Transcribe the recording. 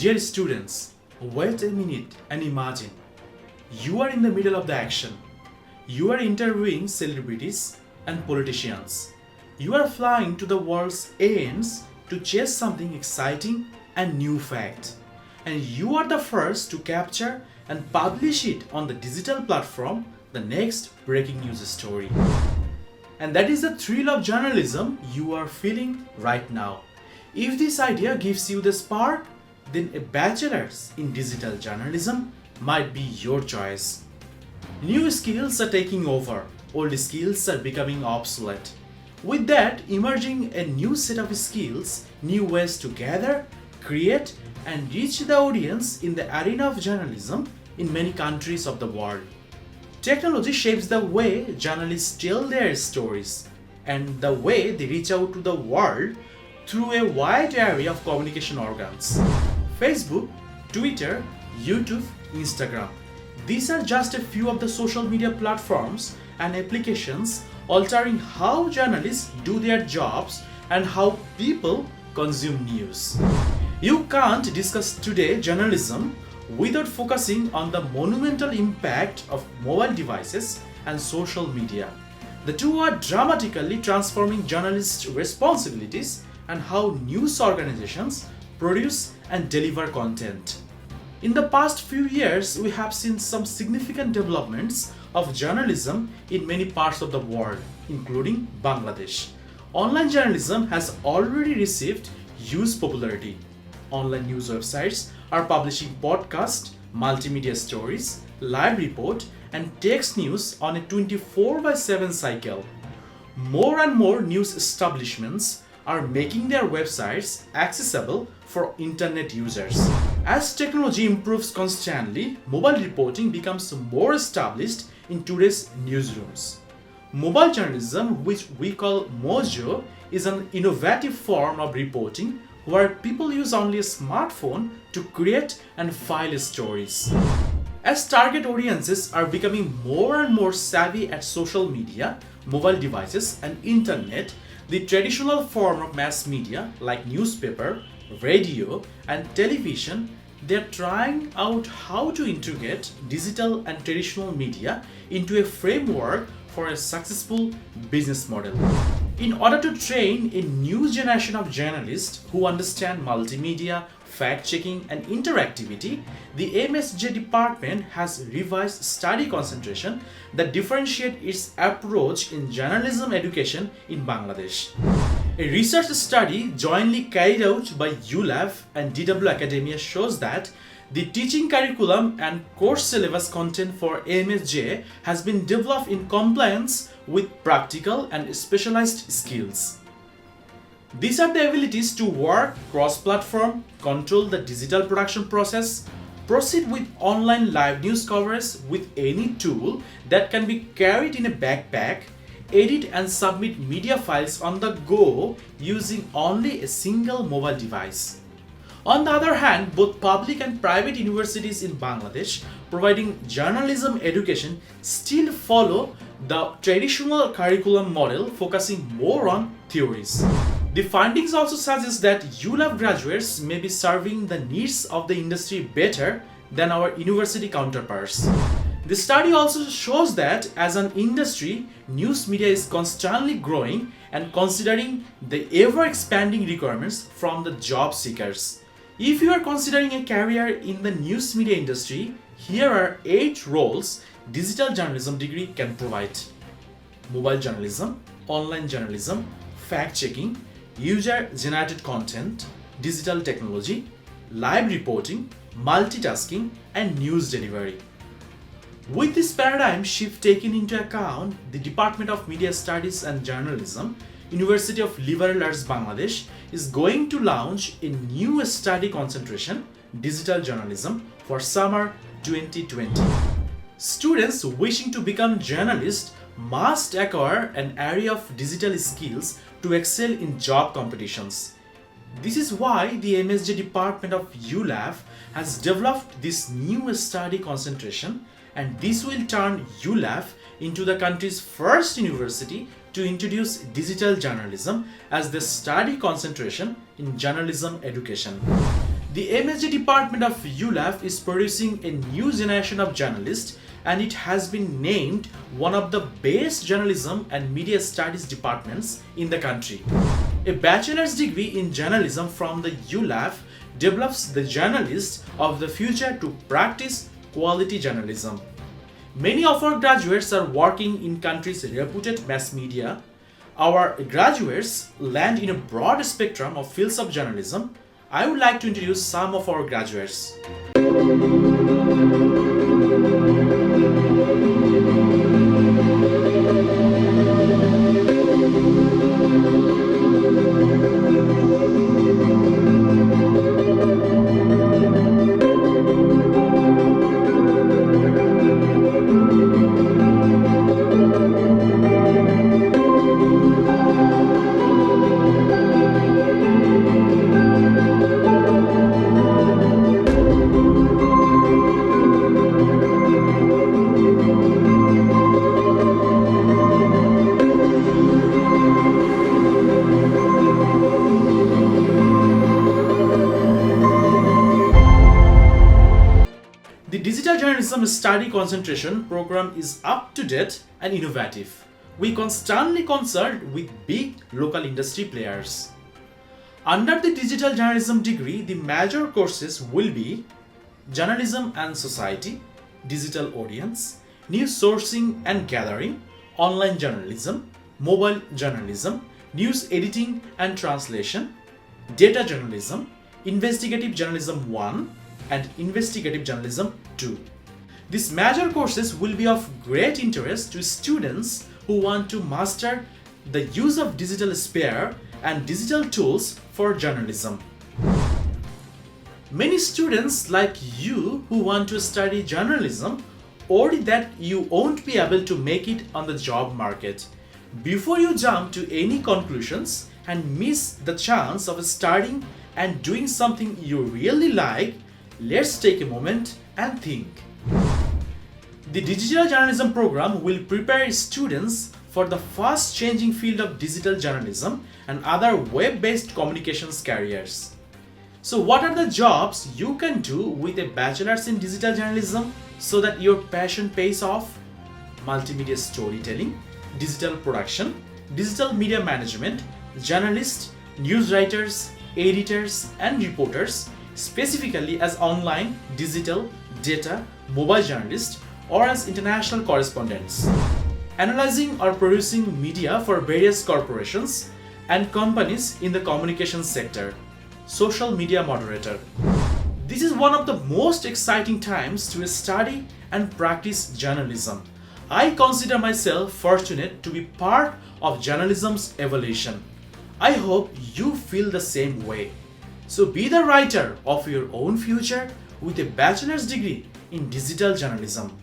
Dear students, wait a minute and imagine. You are in the middle of the action. You are interviewing celebrities and politicians. You are flying to the world's ends to chase something exciting and new fact. And you are the first to capture and publish it on the digital platform, the next breaking news story. And that is the thrill of journalism you are feeling right now. If this idea gives you the spark, then a bachelor's in digital journalism might be your choice. New skills are taking over, old skills are becoming obsolete. With that, emerging a new set of skills, new ways to gather, create, and reach the audience in the arena of journalism in many countries of the world. Technology shapes the way journalists tell their stories and the way they reach out to the world through a wide array of communication organs. Facebook, Twitter, YouTube, Instagram. These are just a few of the social media platforms and applications altering how journalists do their jobs and how people consume news. You can't discuss today journalism without focusing on the monumental impact of mobile devices and social media. The two are dramatically transforming journalists' responsibilities and how news organizations produce and deliver content. In the past few years, we have seen some significant developments of journalism in many parts of the world, including Bangladesh. Online journalism has already received huge popularity. Online news websites are publishing podcasts, multimedia stories, live report, and text news on a 24/7 cycle. More and more news establishments are making their websites accessible for internet users. As technology improves constantly, mobile reporting becomes more established in today's newsrooms. Mobile journalism, which we call Mojo, is an innovative form of reporting where people use only a smartphone to create and file stories. As target audiences are becoming more and more savvy at social media, mobile devices, and internet, the traditional form of mass media like newspaper, radio, and television, they're trying out how to integrate digital and traditional media into a framework for a successful business model. In order to train a new generation of journalists who understand multimedia, fact-checking, and interactivity, the MSJ department has revised study concentration that differentiate its approach in journalism education in Bangladesh. A research study jointly carried out by ULAV and DW Academia shows that the teaching curriculum and course syllabus content for MSJ has been developed in compliance with practical and specialized skills. These are the abilities to work cross-platform, control the digital production process, proceed with online live news coverage with any tool that can be carried in a backpack, edit and submit media files on the go using only a single mobile device. On the other hand, both public and private universities in Bangladesh providing journalism education still follow the traditional curriculum model, focusing more on theories. The findings also suggest that ULAV graduates may be serving the needs of the industry better than our university counterparts. The study also shows that as an industry, news media is constantly growing and considering the ever-expanding requirements from the job seekers. If you are considering a career in the news media industry, here are 8 roles digital journalism degree can provide: mobile journalism, online journalism, fact-checking, user-generated content, digital technology, live reporting, multitasking, and news delivery. With this paradigm shift taken into account, the Department of Media Studies and Journalism, University of Liberal Arts Bangladesh is going to launch a new study concentration, digital journalism, for summer 2020. Students wishing to become journalists must acquire an array of digital skills to excel in job competitions. This is why the MSJ department of ULAV has developed this new study concentration, and this will turn ULAV into the country's first university to introduce digital journalism as the study concentration in journalism education. The MSG department of ULAF is producing a new generation of journalists, and it has been named one of the best journalism and media studies departments in the country. A bachelor's degree in journalism from the ULAF develops the journalists of the future to practice quality journalism. Many of our graduates are working in countries' reputed mass media. Our graduates land in a broad spectrum of fields of journalism. I would like to introduce some of our graduates. The Digital Journalism Study Concentration program is up to date and innovative. We constantly consult with big local industry players. Under the Digital Journalism degree, the major courses will be Journalism and Society, Digital Audience, News Sourcing and Gathering, Online Journalism, Mobile Journalism, News Editing and Translation, Data Journalism, Investigative Journalism 1, and Investigative Journalism 2. These major courses will be of great interest to students who want to master the use of digital sphere and digital tools for journalism. Many students like you who want to study journalism worry that you won't be able to make it on the job market. Before you jump to any conclusions and miss the chance of studying and doing something you really like, let's take a moment and think. The Digital Journalism program will prepare students for the fast changing field of digital journalism and other web-based communications careers. So what are the jobs you can do with a bachelor's in digital journalism so that your passion pays off? Multimedia storytelling, digital production, digital media management, journalists, news writers, editors and reporters, specifically as online, digital, data, mobile journalists, or as international correspondents. Analyzing or producing media for various corporations and companies in the communications sector. Social media moderator. This is one of the most exciting times to study and practice journalism. I consider myself fortunate to be part of journalism's evolution. I hope you feel the same way. So be the writer of your own future with a bachelor's degree in digital journalism.